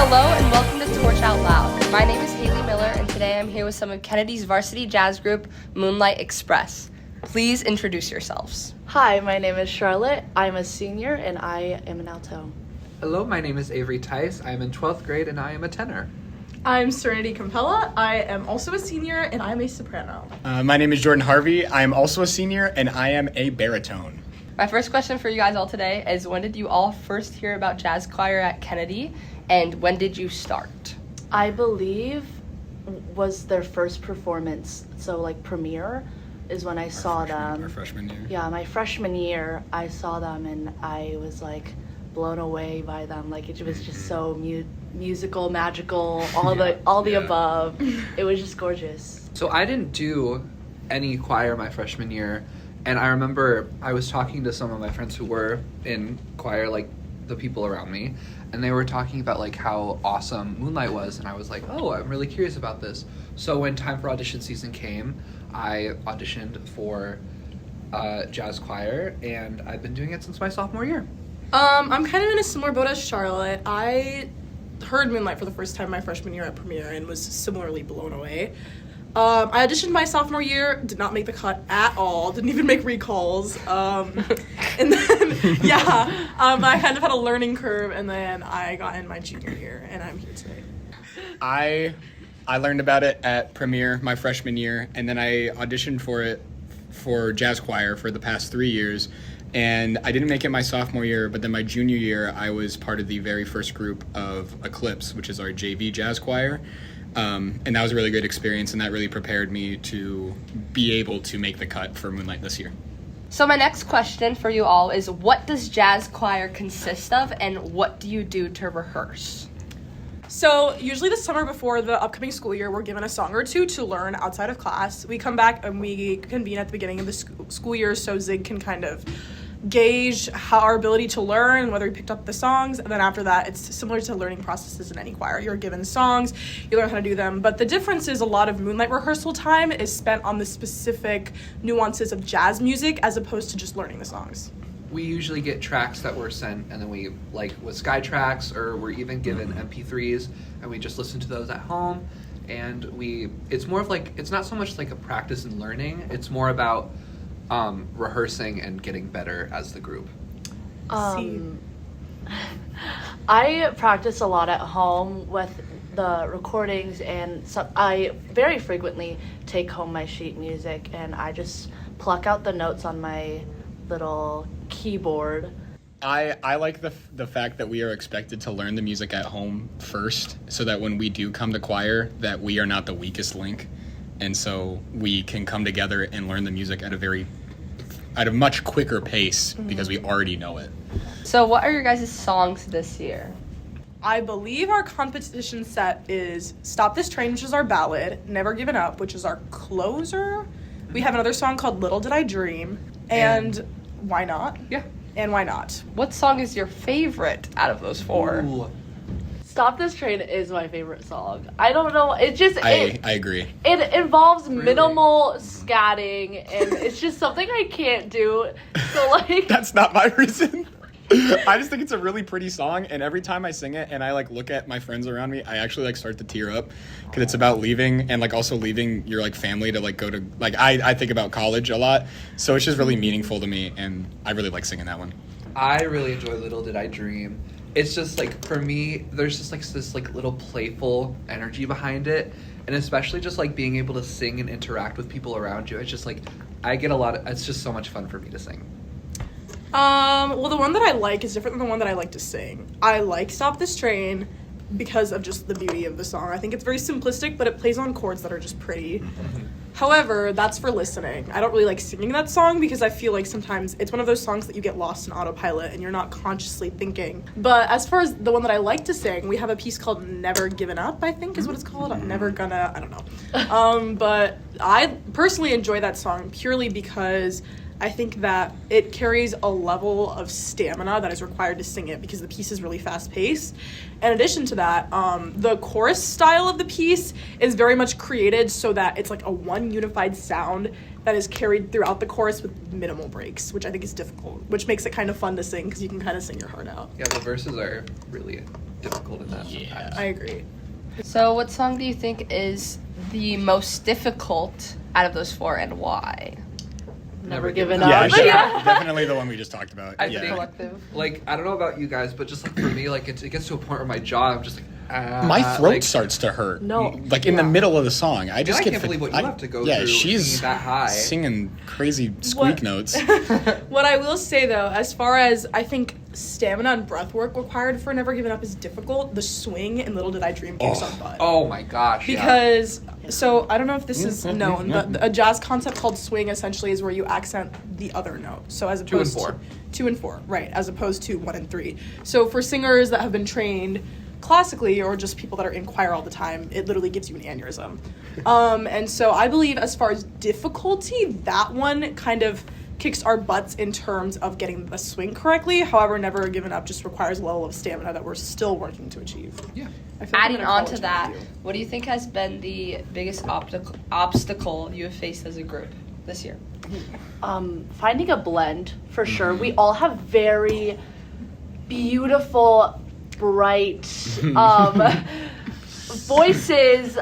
Hello and welcome to Torch Out Loud. My name is Haley Miller and today I'm here with some of Kennedy's varsity jazz group, Moonlight Express. Please introduce yourselves. Hi, my name is Charlotte. I'm a senior and I am an alto. Hello, my name is Avery Tice. I am in 12th grade and I am a tenor. I'm Serenity Campella. I am also a senior and I'm a soprano. My name is Jordan Harvey. I am also a senior and I am a baritone. My first question for you guys all today is when did you all first hear about jazz choir at Kennedy and when did you start? I believe was their first performance, so like premiere is when I saw them. Our freshman year. Yeah, my freshman year I saw them and I was like blown away by them. Like it was just so musical, magical, all the above. It was just gorgeous. So I didn't do any choir my freshman year, and I remember I was talking to some of my friends who were in choir, like the people around me, and they were talking about like how awesome Moonlight was, and I was like, oh, I'm really curious about this. So when time for audition season came, I auditioned for jazz choir, and I've been doing it since my sophomore year. I'm kind of in a similar boat as Charlotte. I heard Moonlight for the first time my freshman year at premiere and was similarly blown away. I auditioned my sophomore year, did not make the cut at all, didn't even make recalls. And then, I kind of had a learning curve, and then I got in my junior year, and I'm here today. I learned about it at premiere my freshman year, and then I auditioned for it for jazz choir for the past 3 years. And I didn't make it my sophomore year, but then my junior year, I was part of the very first group of Eclipse, which is our JV jazz choir. And that was a really great experience, and that really prepared me to be able to make the cut for Moonlight this year. So my next question for you all is what does jazz choir consist of and what do you do to rehearse? So usually the summer before the upcoming school year, we're given a song or two to learn outside of class. We come back and we convene at the beginning of the school year so Zig can kind of gauge how our ability to learn, whether we picked up the songs, and then after that it's similar to learning processes in any choir. You're given songs, you learn how to do them, but the difference is a lot of Moonlight rehearsal time is spent on the specific nuances of jazz music as opposed to just learning the songs. We usually get tracks that were sent, and then we, like with Sky Tracks, or we're even given MP3s, and we just listen to those at home, and it's more of like, it's not so much like a practice and learning, it's more about rehearsing and getting better as the group. I practice a lot at home with the recordings, and so I very frequently take home my sheet music and I just pluck out the notes on my little keyboard. I like the fact that we are expected to learn the music at home first, so that when we do come to choir, that we are not the weakest link. And so we can come together and learn the music at a much quicker pace because we already know it. So what are your guys' songs this year? I believe our competition set is Stop This Train, which is our ballad, Never Given Up, which is our closer. We have another song called Little Did I Dream, and Why Not? Yeah. And Why Not? What song is your favorite out of those four? Ooh. Stop This Train is my favorite song. I don't know, I agree. It involves Really? minimal scatting, and it's just something I can't do. So like, That's not my reason. I just think it's a really pretty song, and every time I sing it and I like look at my friends around me, I actually like start to tear up because it's about leaving, and like also leaving your like family to like go to, like I think about college a lot, so it's just really meaningful to me, and I really like singing that one. I really enjoy Little Did I Dream. It's just like, for me, there's just like this like little playful energy behind it, and especially just like being able to sing and interact with people around you. It's just like, it's just so much fun for me to sing. Well, the one that I like is different than the one that I like to sing. I like Stop This Train because of just the beauty of the song. I think it's very simplistic, but it plays on chords that are just pretty. However, that's for listening. I don't really like singing that song because I feel like sometimes it's one of those songs that you get lost in autopilot and you're not consciously thinking. But as far as the one that I like to sing, we have a piece called Never Given Up, I think is what it's called. I'm never gonna, I don't know. But I personally enjoy that song purely because I think that it carries a level of stamina that is required to sing it because the piece is really fast paced. In addition to that, the chorus style of the piece is very much created so that it's like a one unified sound that is carried throughout the chorus with minimal breaks, which I think is difficult, which makes it kind of fun to sing because you can kind of sing your heart out. Yeah, the verses are really difficult in that sometimes. I agree. So, what song do you think is the most difficult out of those 4 and why? Never given Yeah, up. definitely the one we just talked about. I yeah. think, Collective. like, I don't know about you guys, but just like for me, like it gets to a point where my jaw, I'm just like, My throat like, starts to hurt. No. Like in the middle of the song. I just I get can't believe what you have to go yeah, through she's singing that high. singing crazy squeak What- notes. What I will say though, as far as I think stamina and breath work required for Never Giving Up is difficult, the swing in Little Did I Dream kicks our butt. Oh my gosh! Yeah. Because, so I don't know if this is known, but a jazz concept called swing essentially is where you accent the other note. So as Two and opposed four. to 2 and 4, right, as opposed to 1 and 3. So for singers that have been trained classically or just people that are in choir all the time, it literally gives you an aneurysm. And so I believe as far as difficulty, that one kind of kicks our butts in terms of getting the swing correctly. However, Never Given Up just requires a level of stamina that we're still working to achieve. Yeah. I feel like Adding I'm in a on to college that, interview. what do you think has been the biggest obstacle you have faced as a group this year? Finding a blend for sure. We all have very beautiful, bright voices.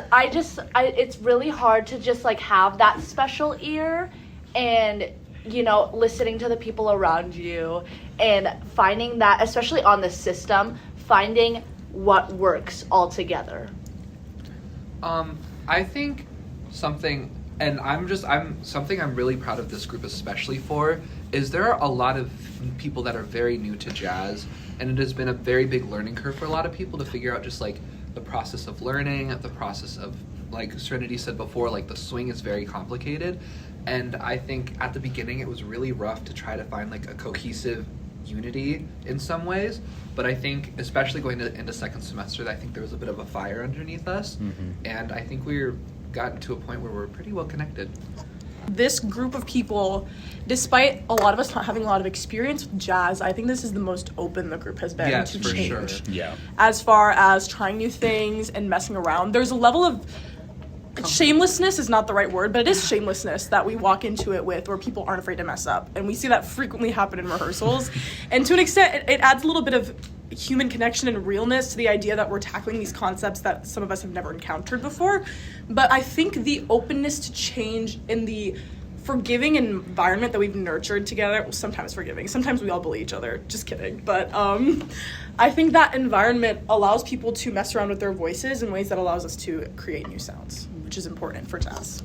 It's really hard to just like have that special ear and listening to the people around you and finding that, especially on the system, finding what works all together. I think something, and something I'm really proud of this group especially for, is there are a lot of people that are very new to jazz, and it has been a very big learning curve for a lot of people to figure out just like the process of learning, the process of, like Serenity said before, like the swing is very complicated, and I think at the beginning it was really rough to try to find like a cohesive unity in some ways, but I think especially going into second semester, I think there was a bit of a fire underneath us, and I think we're gotten to a point where we're pretty well connected. This group of people, despite a lot of us not having a lot of experience with jazz, I think this is the most open the group has been Yes, to for change. sure. Yeah. As far as trying new things and messing around, there's a level of shamelessness is not the right word, but it is shamelessness that we walk into it with where people aren't afraid to mess up. And we see that frequently happen in rehearsals. And to an extent, it adds a little bit of human connection and realness to the idea that we're tackling these concepts that some of us have never encountered before. But I think the openness to change in the forgiving environment that we've nurtured together, well, sometimes forgiving, sometimes we all bully each other, just kidding, but I think that environment allows people to mess around with their voices in ways that allows us to create new sounds, which is important for jazz.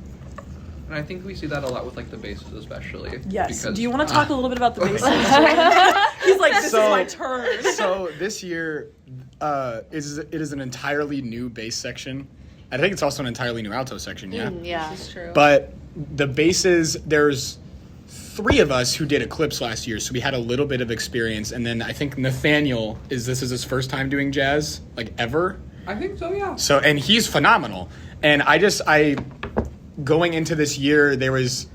And I think we see that a lot with like the basses especially. Yes. Because, Do you want to talk a little bit about the basses? He's like, this is my turn. So this year, it is an entirely new bass section. I think it's also an entirely new alto section. Yeah. Yeah. This is true. But the basses, there's 3 of us who did Eclipse last year, so we had a little bit of experience. And then I think Nathaniel this is his first time doing jazz, like ever. I think so, yeah. So, and he's phenomenal. And going into this year, there was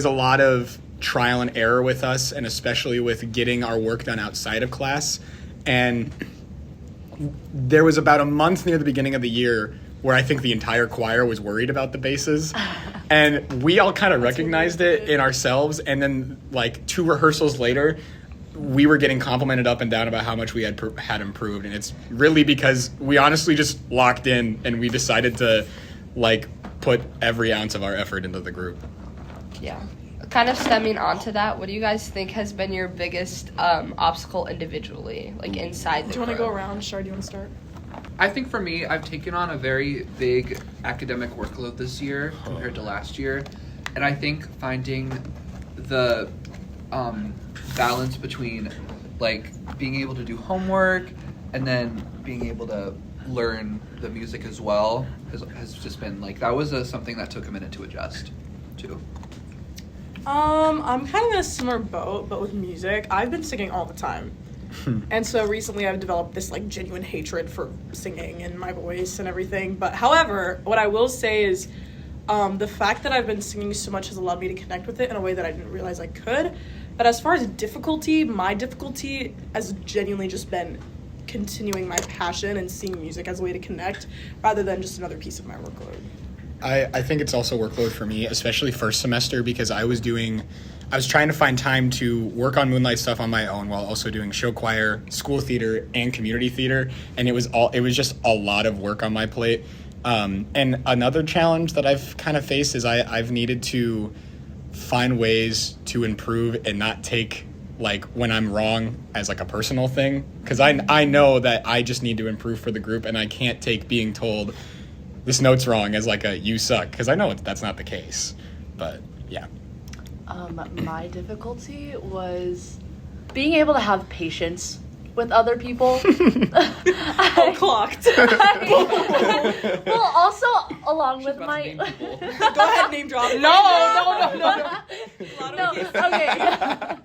a lot of trial and error with us, and especially with getting our work done outside of class. And there was about a month near the beginning of the year where I think the entire choir was worried about the basses. And we all kind of recognized it in ourselves. And then like 2 rehearsals later, we were getting complimented up and down about how much we had improved. And it's really because we honestly just locked in and we decided to like put every ounce of our effort into the group. Yeah. Kind of stemming onto that, what do you guys think has been your biggest obstacle individually, like inside the Do you want to group? go around? Shar, do you want to start? I think for me, I've taken on a very big academic workload this year compared to last year. And I think finding the balance between like being able to do homework and then being able to learn the music as well has just been like, that was something that took a minute to adjust to. I'm kind of in a similar boat, but with music. I've been singing all the time. And so recently I've developed this like genuine hatred for singing and my voice and everything. But however, what I will say is The fact that I've been singing so much has allowed me to connect with it in a way that I didn't realize I could. But as far as difficulty, my difficulty has genuinely just been continuing my passion and seeing music as a way to connect rather than just another piece of my workload. I think it's also workload for me, especially first semester, because I was trying to find time to work on Moonlight stuff on my own while also doing show choir, school theater, and community theater, and it was just a lot of work on my plate. And another challenge that I've kind of faced is I've needed to find ways to improve and not take like when I'm wrong as like a personal thing, because I know that I just need to improve for the group, and I can't take being told this note's wrong as like a you suck, because I know that's not the case. But yeah. My difficulty was being able to have patience with other people. Clocked. Well, also along with my. Go ahead, name drop. No. Okay.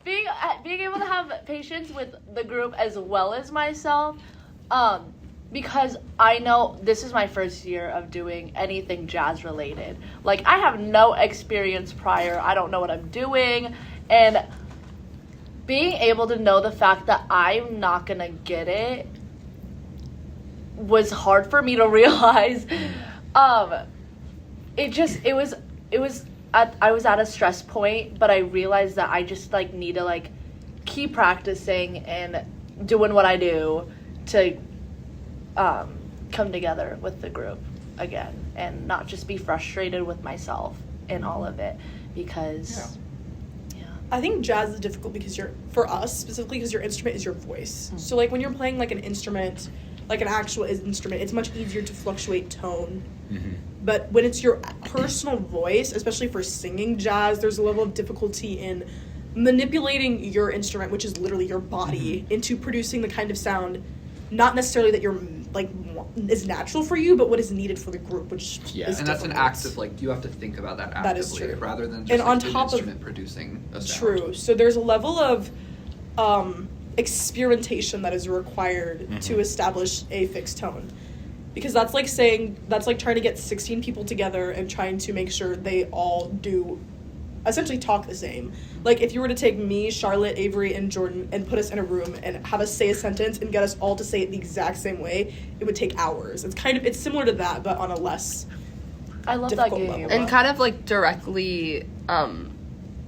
Being able to have patience with the group as well as myself, because I know this is my first year of doing anything jazz related. Like, I have no experience prior. I don't know what I'm doing, and being able to know the fact that I'm not gonna get it was hard for me to realize. I was at a stress point, but I realized that I just like need to like keep practicing and doing what I do to come together with the group again and not just be frustrated with myself in all of it, because I think jazz is difficult because for us specifically, because your instrument is your voice. Mm-hmm. So like when you're playing like an instrument, like an actual instrument, it's much easier to fluctuate tone. Mm-hmm. But when it's your personal voice, especially for singing jazz, there's a level of difficulty in manipulating your instrument, which is literally your body, into producing the kind of sound, not necessarily that you're like is natural for you, but what is needed for the group, which is and that's an act of like you have to think about that actively, that is true. Rather than just and like, on an top instrument of producing a sound. True. So there's a level of experimentation that is required to establish a fixed tone, because that's like trying to get 16 people together and trying to make sure they all do essentially talk the same. Like if you were to take me, Charlotte, Avery, and Jordan and put us in a room and have us say a sentence and get us all to say it the exact same way, it would take hours. It's similar to that, but on a less I love that game. level. And kind of like directly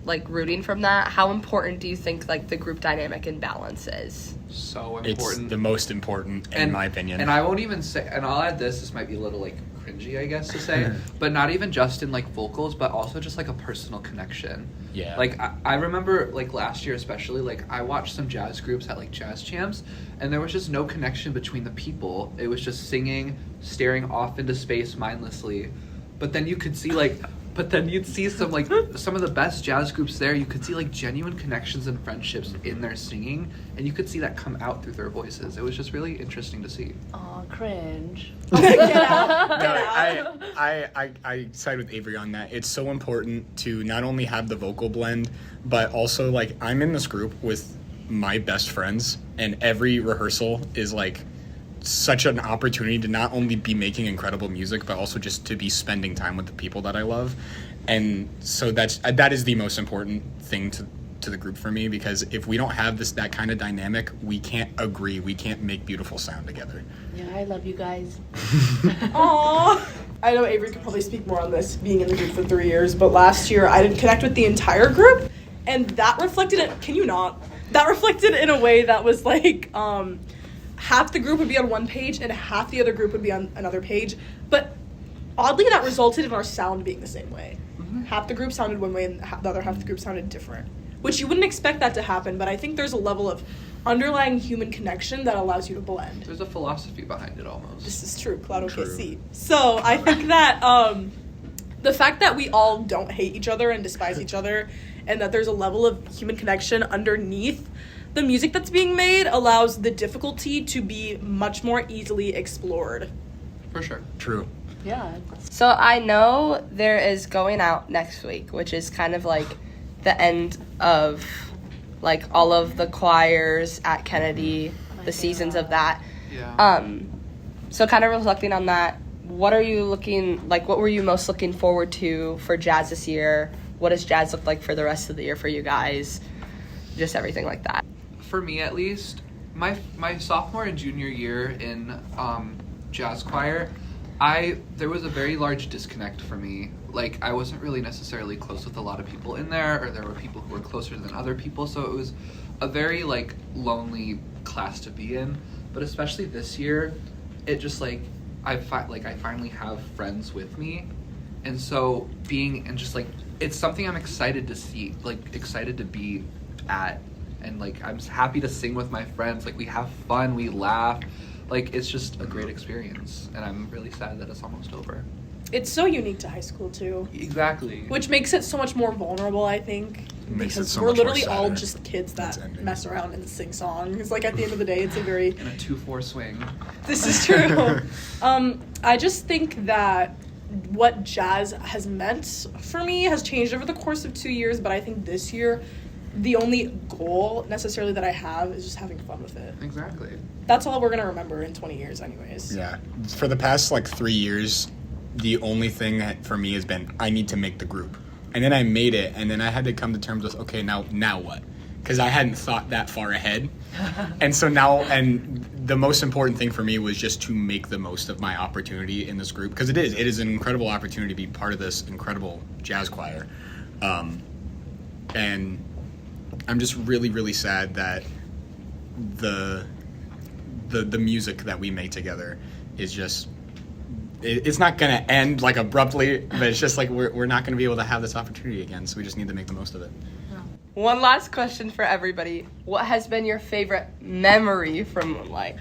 like rooting from that, how important do you think like the group dynamic and balance is? So important. It's the most important in my opinion. And I won't even say, and I'll add this might be a little like cringy, I guess, to say, but not even just in like vocals, but also just like a personal connection. Yeah. Like I remember like last year especially, like I watched some jazz groups at like jazz jams, and there was just no connection between the people. It was just singing, staring off into space mindlessly. But then you could see you'd see some of the best jazz groups there. You could see like genuine connections and friendships in their singing, and you could see that come out through their voices. It was just really interesting to see. Aw, cringe. Get out. I side with Avery on that. It's so important to not only have the vocal blend, but also like I'm in this group with my best friends, and every rehearsal is like such an opportunity to not only be making incredible music, but also just to be spending time with the people that I love. And so that is the most important thing to the group for me, because if we don't have that kind of dynamic, we can't agree, we can't make beautiful sound together. Yeah, I love you guys. Aww. I know Avery could probably speak more on this, being in the group for 3 years, but last year I didn't connect with the entire group, and that reflected it. Can you not? That reflected in a way that was like, half the group would be on one page and half the other group would be on another page. But oddly, that resulted in our sound being the same way. Mm-hmm. Half the group sounded one way and the other half of the group sounded different. Which you wouldn't expect that to happen, but I think there's a level of underlying human connection that allows you to blend. There's a philosophy behind it almost. This is true. Claudio KC. So I think that the fact that we all don't hate each other and despise each other, and that there's a level of human connection underneath the music that's being made, allows the difficulty to be much more easily explored. For sure. True. Yeah. So I know there is Going Out next week, which is kind of like the end of like all of the choirs at Kennedy, the seasons of that. Yeah. So kind of reflecting on that, what are you looking, like, what were you most looking forward to for jazz this year? What does jazz look like for the rest of the year for you guys? Just everything like that. For me, at least, my sophomore and junior year in jazz choir, there was a very large disconnect for me. Like, I wasn't really necessarily close with a lot of people in there, or there were people who were closer than other people, so it was a very, like, lonely class to be in. But especially this year, it just, like, I finally have friends with me, and so it's something I'm excited to see, like, excited to be at, and, like, I'm happy to sing with my friends. Like, we have fun, we laugh. Like, it's just a great experience, and I'm really sad that it's almost over. It's so unique to high school, too. Exactly. Which makes it so much more vulnerable, I think. Because so we're much more literally all sadder. just kids that ending. mess around and sing songs. Like, at the end of the day, it's a very... In a 2-4 swing. This is true. I just think that what jazz has meant for me has changed over the course of 2 years, but I think this year, the only goal necessarily that I have is just having fun with it. Exactly. That's all we're going to remember in 20 years anyways. Yeah. For the past, 3 years, the only thing that for me has been, I need to make the group. And then I made it, and then I had to come to terms with, okay, now what? Because I hadn't thought that far ahead. And so now, and the most important thing for me was just to make the most of my opportunity in this group. Because it is an incredible opportunity to be part of this incredible jazz choir. And I'm just really, really sad that the music that we make together is just, it's not going to end abruptly, but it's just we're not going to be able to have this opportunity again, so we just need to make the most of it. One last question for everybody. What has been your favorite memory from Moonlight?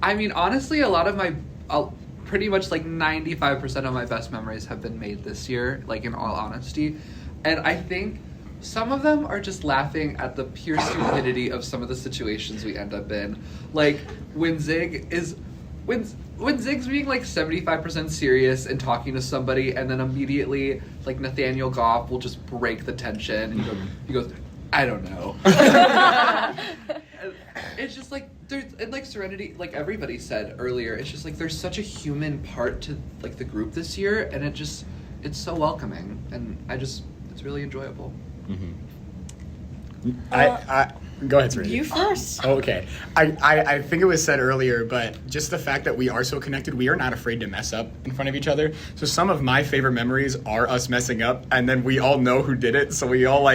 I mean, honestly, a lot of pretty much 95% of my best memories have been made this year, in all honesty. And I think some of them are just laughing at the pure stupidity of some of the situations we end up in. Like, when Zig's being 75% serious and talking to somebody, and then immediately Nathaniel Goff will just break the tension, and he goes, I don't know. It's just there's, and Serenity, everybody said earlier, it's just there's such a human part to the group this year, and it's so welcoming, and it's really enjoyable. Mm-hmm. I go ahead, Serenity. You first. Oh, okay. I think it was said earlier, but just the fact that we are so connected, we are not afraid to mess up in front of each other. So some of my favorite memories are us messing up, and then we all know who did it. So we all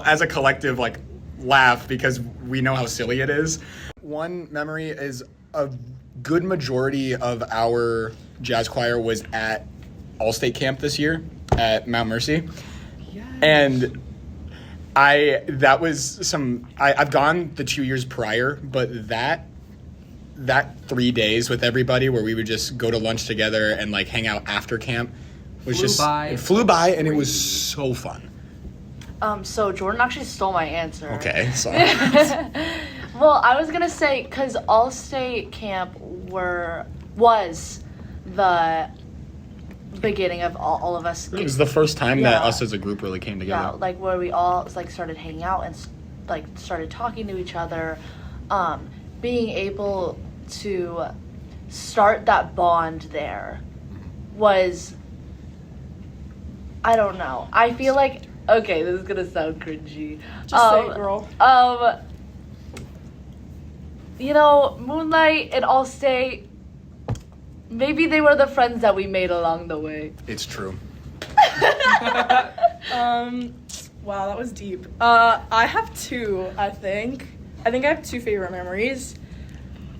as a collective laugh because we know how silly it is. One memory is a good majority of our jazz choir was at All-State Camp this year at Mount Mercy. Yes. And I've gone the 2 years prior, but that 3 days with everybody where we would just go to lunch together and hang out after camp was it flew by, and it was so fun. So Jordan actually stole my answer. Okay, sorry. Well, I was gonna say, because All-State Camp was the beginning of all of us. It was the first time that us as a group really came together. Yeah, where we all started hanging out and started talking to each other. Being able to start that bond there was, I don't know. I feel okay, this is gonna sound cringy. Just say it, girl. Moonlight and All-State, maybe they were the friends that we made along the way. It's true. Wow, that was deep. I have two, I think. I think I have two favorite memories.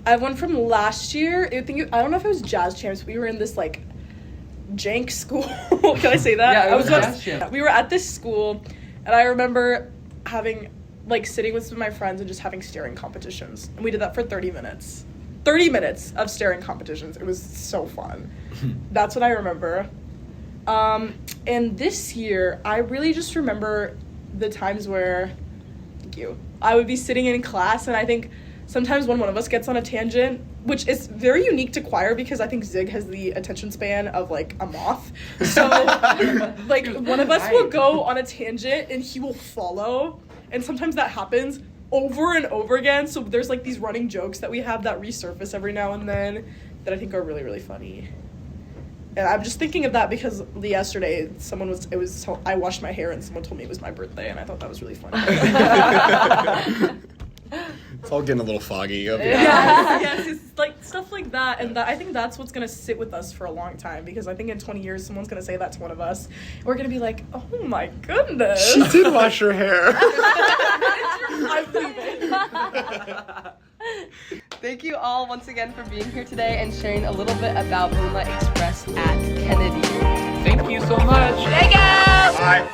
I have one from last year. I don't know if it was Jazz Champs. We were in this jank school. Can I say that? Yeah, it was Jazz Champs. We were at this school, and I remember having sitting with some of my friends and just having staring competitions. And we did that for 30 minutes. 30 minutes of staring competitions. It was so fun. That's what I remember. And this year, I really just remember the times where, I would be sitting in class, and I think sometimes when one of us gets on a tangent, which is very unique to choir because I think Zig has the attention span of a moth. So one of us will go on a tangent and he will follow, and sometimes that happens over and over again. So there's these running jokes that we have that resurface every now and then. that I think are really, really funny. And I'm just thinking of that because yesterday I washed my hair and someone told me it was my birthday, and I thought that was really funny. It's all getting a little foggy over here. Yes, it's like stuff like that, and I think that's what's gonna sit with us for a long time, because I think in 20 years someone's gonna say that to one of us. We're gonna be like, oh my goodness. She did wash her hair. I believe it. Thank you all once again for being here today and sharing a little bit about Moonlight Express at Kennedy. Thank you so much. Thank you! Bye.